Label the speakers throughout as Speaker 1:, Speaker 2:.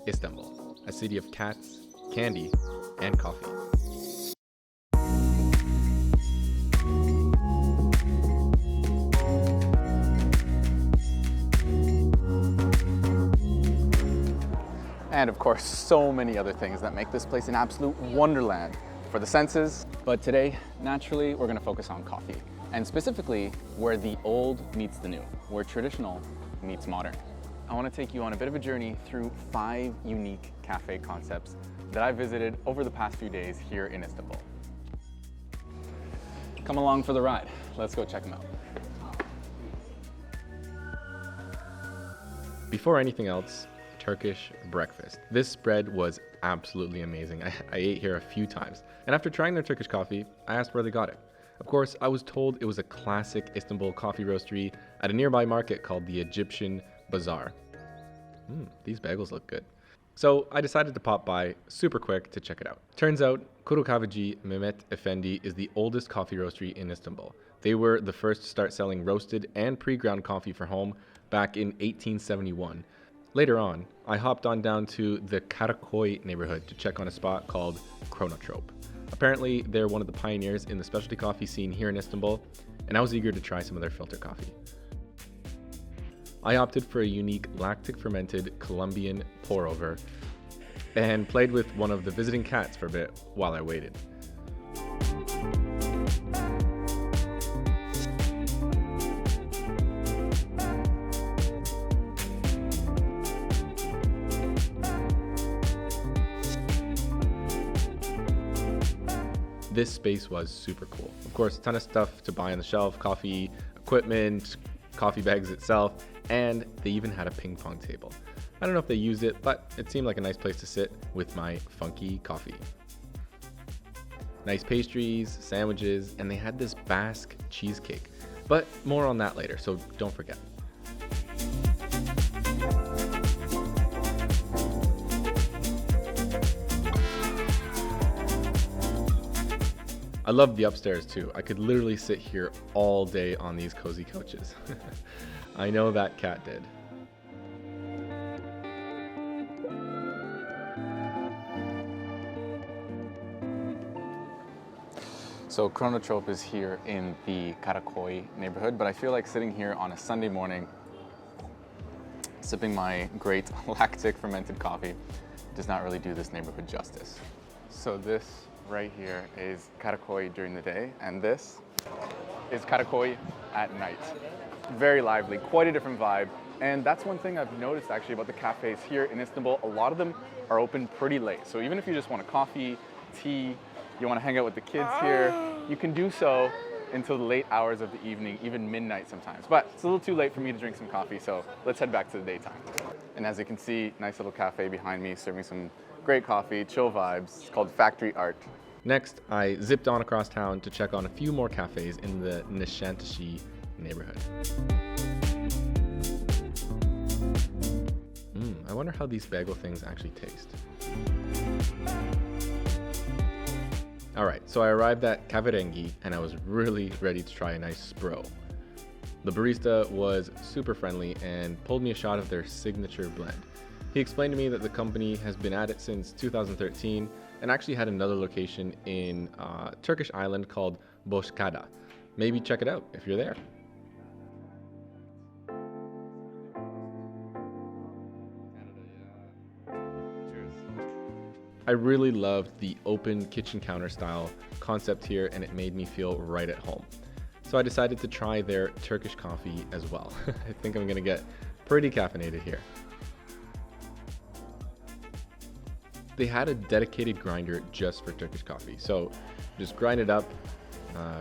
Speaker 1: Istanbul, a city of cats, candy, and coffee.
Speaker 2: And of course, so many other things that make this place an absolute wonderland for the senses. But today, naturally, we're gonna focus on coffee, and specifically where the old meets the new, where traditional meets modern. I wanna take you on a bit of a journey through 5 unique cafe concepts that I visited over the past few days here in Istanbul. Come along for the ride. Let's go check them out.
Speaker 1: Before anything else, Turkish breakfast. This spread was absolutely amazing. I ate here a few times, and after trying their Turkish coffee, I asked where they got it. Of course, I was told it was a classic Istanbul coffee roastery at a nearby market called the Egyptian Bazaar. These bagels look good. So I decided to pop by super quick to check it out. Turns out, Kuru Kahveci Mehmet Efendi is the oldest coffee roastery in Istanbul. They were the first to start selling roasted and pre-ground coffee for home back in 1871. Later on, I hopped on down to the Karakoy neighborhood to check on a spot called Chronotrope. Apparently, they're one of the pioneers in the specialty coffee scene here in Istanbul, and I was eager to try some of their filter coffee. I opted for a unique lactic fermented Colombian pour over and played with one of the visiting cats for a bit while I waited. This space was super cool. Of course, a ton of stuff to buy on the shelf, coffee equipment, coffee bags itself, and they even had a ping pong table. I don't know if they used it, but it seemed like a nice place to sit with my funky coffee. Nice pastries, sandwiches, and they had this Basque cheesecake. But more on that later, so don't forget. I love the upstairs too. I could literally sit here all day on these cozy couches. I know that cat did.
Speaker 2: So Chronotrope is here in the Karakoy neighborhood, but I feel like sitting here on a Sunday morning, sipping my great lactic fermented coffee does not really do this neighborhood justice. So this right here is Karakoy during the day, and this is Karakoy at night. Very lively, quite a different vibe. And that's one thing I've noticed actually about the cafes here in Istanbul. A lot of them are open pretty late. So even if you just want a coffee, tea, you want to hang out with the kids here, you can do so until the late hours of the evening, even midnight sometimes. But it's a little too late for me to drink some coffee, so let's head back to the daytime. And as you can see, nice little cafe behind me serving some great coffee, chill vibes. It's called Factory Art.
Speaker 1: Next, I zipped on across town to check on a few more cafes in the Nişantaşı neighborhood. I wonder how these bagel things actually taste. Alright, so I arrived at Kahverengi and I was really ready to try a nice spro. The barista was super friendly and pulled me a shot of their signature blend. He explained to me that the company has been at it since 2013 and actually had another location in a Turkish island called Bozcaada. Maybe check it out if you're there. I really loved the open kitchen counter style concept here, and it made me feel right at home. So I decided to try their Turkish coffee as well. I think I'm gonna get pretty caffeinated here. They had a dedicated grinder just for Turkish coffee. So just grind it up,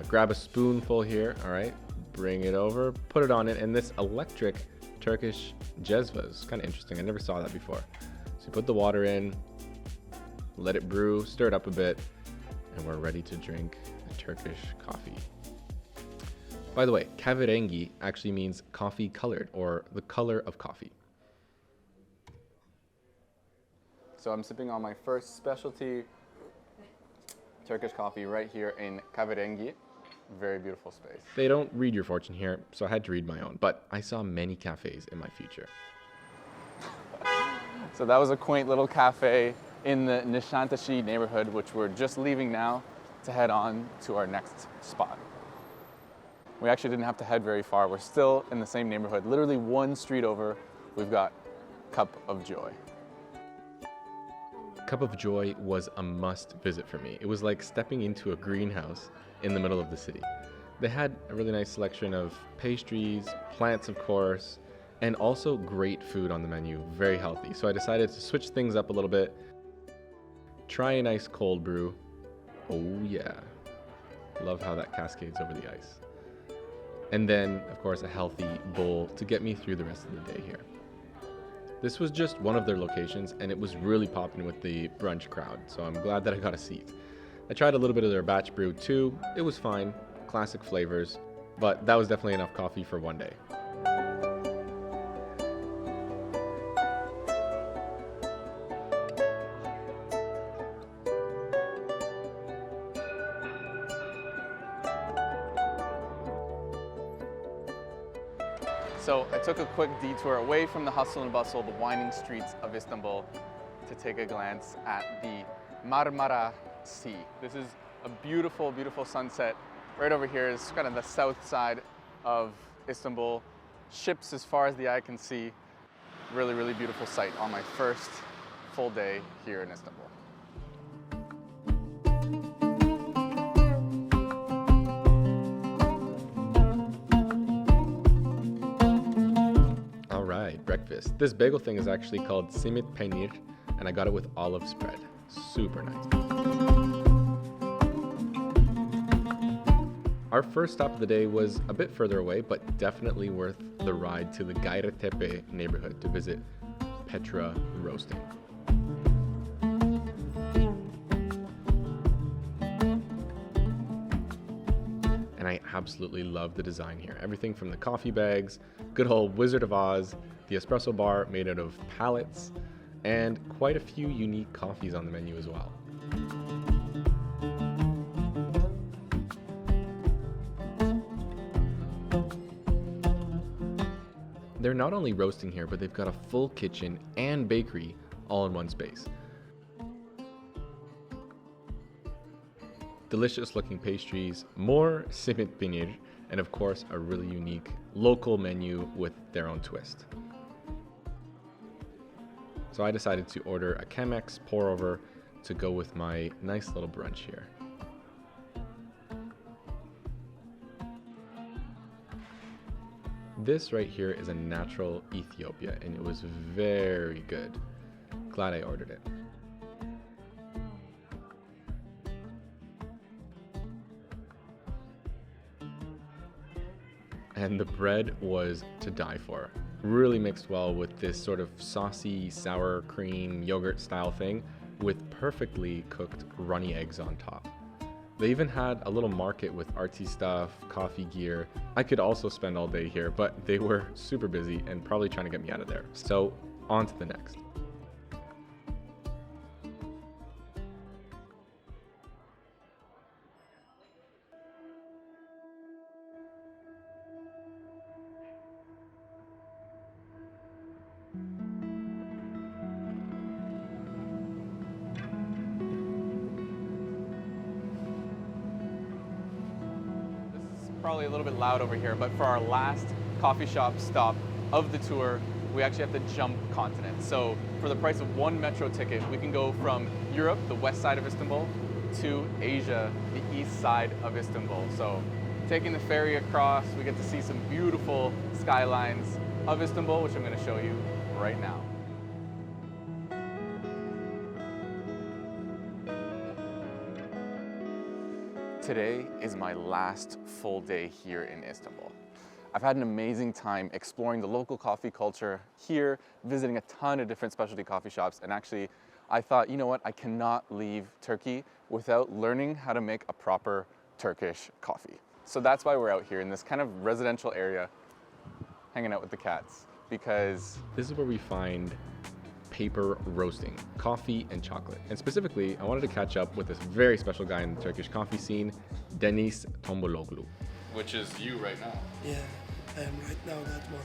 Speaker 1: grab a spoonful here, all right, bring it over, put it on it, and this electric Turkish jezva is kind of interesting. I never saw that before. So you put the water in, let it brew, stir it up a bit, and we're ready to drink a Turkish coffee. By the way, kahverengi actually means coffee colored, or the color of coffee.
Speaker 2: So I'm sipping on my first specialty Turkish coffee right here in Kahverengi. Very beautiful space.
Speaker 1: They don't read your fortune here, so I had to read my own, but I saw many cafes in my future.
Speaker 2: So that was a quaint little cafe in the Nishantashee neighborhood, which we're just leaving now to head on to our next spot. We actually didn't have to head very far. We're still in the same neighborhood. Literally one street over, we've got Cup of Joy.
Speaker 1: Cup of Joy was a must visit for me. It was like stepping into a greenhouse in the middle of the city. They had a really nice selection of pastries, plants of course, and also great food on the menu, very healthy. So I decided to switch things up a little bit, try a nice cold brew. Oh yeah, love how that cascades over the ice. And then, of course, a healthy bowl to get me through the rest of the day here. This was just one of their locations, and it was really popping with the brunch crowd, so I'm glad that I got a seat. I tried a little bit of their batch brew too. It was fine, classic flavors, but that was definitely enough coffee for one day.
Speaker 2: So I took a quick detour away from the hustle and bustle, the winding streets of Istanbul, to take a glance at the Marmara Sea. This is a beautiful, beautiful sunset. Right over here is kind of the south side of Istanbul. Ships as far as the eye can see. Really, really beautiful sight on my first full day here in Istanbul.
Speaker 1: Breakfast. This bagel thing is actually called simit peynir, and I got it with olive spread. Super nice. Our first stop of the day was a bit further away, but definitely worth the ride to the Gayrettepe neighborhood to visit Petra Roasting. And I absolutely love the design here. Everything from the coffee bags, good old Wizard of Oz, the espresso bar made out of pallets, and quite a few unique coffees on the menu as well. They're not only roasting here, but they've got a full kitchen and bakery all in one space. Delicious looking pastries, more simit peynir, and of course a really unique local menu with their own twist. So I decided to order a Chemex pour over to go with my nice little brunch here. This right here is a natural Ethiopia, and it was very good. Glad I ordered it. And the bread was to die for. Really mixed well with this sort of saucy sour cream yogurt style thing with perfectly cooked runny eggs on top. They even had a little market with artsy stuff, coffee gear. I could also spend all day here, but they were super busy and probably trying to get me out of there. So on to the next.
Speaker 2: Probably a little bit loud over here, but for our last coffee shop stop of the tour, we actually have to jump continents. So for the price of one metro ticket, we can go from Europe, the west side of Istanbul, to Asia, the east side of Istanbul. So taking the ferry across, we get to see some beautiful skylines of Istanbul, which I'm going to show you right now. Today is my last full day here in Istanbul. I've had an amazing time exploring the local coffee culture here, visiting a ton of different specialty coffee shops, and actually I thought, you know what, I cannot leave Turkey without learning how to make a proper Turkish coffee. So that's why we're out here in this kind of residential area, hanging out with the cats, because
Speaker 1: this is where we find paper roasting, coffee and chocolate. And specifically, I wanted to catch up with this very special guy in the Turkish coffee scene, Deniz Tombologlu.
Speaker 2: which is you right now.
Speaker 3: Yeah, I am right now that one.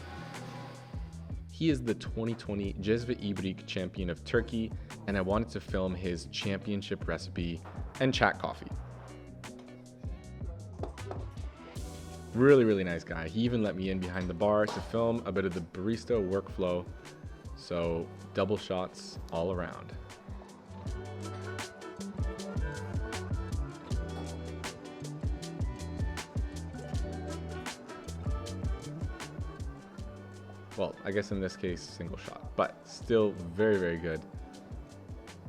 Speaker 1: He is the 2020 Cezve İbrik champion of Turkey, and I wanted to film his championship recipe and chat coffee. Really, really nice guy. He even let me in behind the bar to film a bit of the barista workflow. So double shots all around. Well, I guess in this case, single shot, but still very, very good.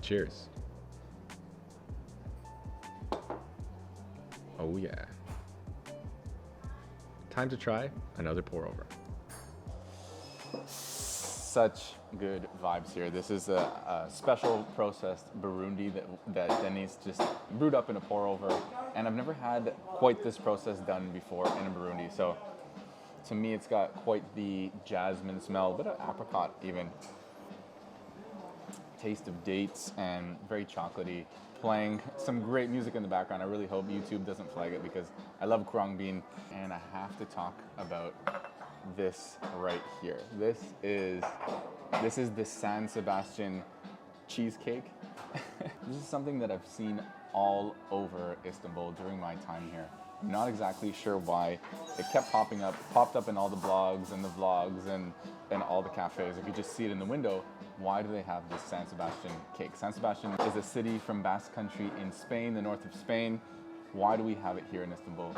Speaker 1: Cheers. Oh yeah. Time to try another pour over.
Speaker 2: Such good vibes here. This is a special processed Burundi that Dennis just brewed up in a pour over, and I've never had quite this process done before in a Burundi. So to me, it's got quite the jasmine smell, but an apricot even. Taste of dates and very chocolatey. Playing some great music in the background. I really hope YouTube doesn't flag it because I love Krong Bean. And I have to talk about this right here. This is the San Sebastian cheesecake. This is something that I've seen all over Istanbul during my time here. I'm not exactly sure why. It kept popped up in all the blogs and the vlogs and all the cafes. You could just see it in the window. Why do they have this San Sebastian cake? San Sebastian is a city from Basque Country in Spain, the north of Spain. Why do we have it here in Istanbul?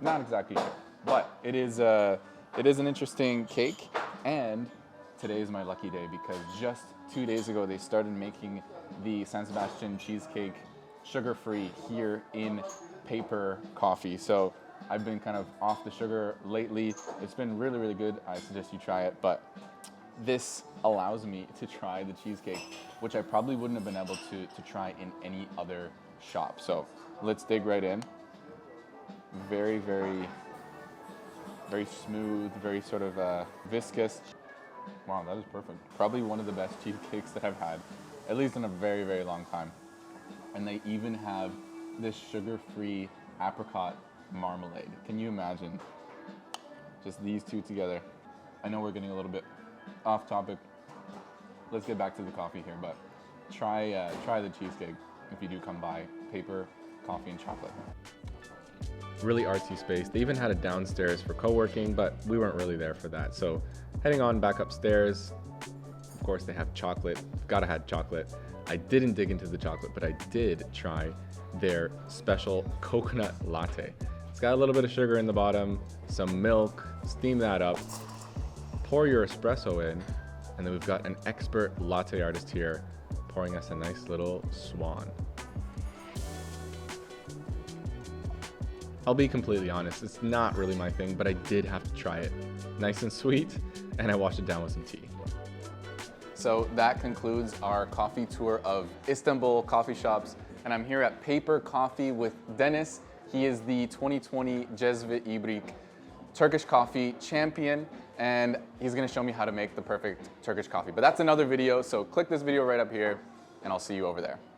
Speaker 2: Not exactly sure, but it is an interesting cake, and today is my lucky day because just 2 days ago they started making the San Sebastian cheesecake sugar-free here in paper coffee. So I've been kind of off the sugar lately. It's been really, really good. I suggest you try it, but this allows me to try the cheesecake, which I probably wouldn't have been able to try in any other shop. So let's dig right in. Very, very, very smooth, very sort of viscous. Wow, that is perfect. Probably one of the best cheesecakes that I've had, at least in a very, very long time. And they even have this sugar-free apricot marmalade. Can you imagine? Just these two together. I know we're getting a little bit off topic. Let's get back to the coffee here, but try the cheesecake if you do come by. Paper, coffee, and chocolate.
Speaker 1: Really artsy space. They even had a downstairs for co-working, but we weren't really there for that. So heading on back upstairs, of course they have chocolate. Gotta have chocolate. I didn't dig into the chocolate, but I did try their special coconut latte. It's got a little bit of sugar in the bottom, some milk, steam that up, pour your espresso in, and then we've got an expert latte artist here pouring us a nice little swan. I'll be completely honest, it's not really my thing, but I did have to try it. Nice and sweet, and I washed it down with some tea.
Speaker 2: So that concludes our coffee tour of Istanbul coffee shops, and I'm here at Paper Coffee with Dennis. He is the 2020 Cezve İbrik Turkish coffee champion, and he's gonna show me how to make the perfect Turkish coffee. But that's another video, so click this video right up here, and I'll see you over there.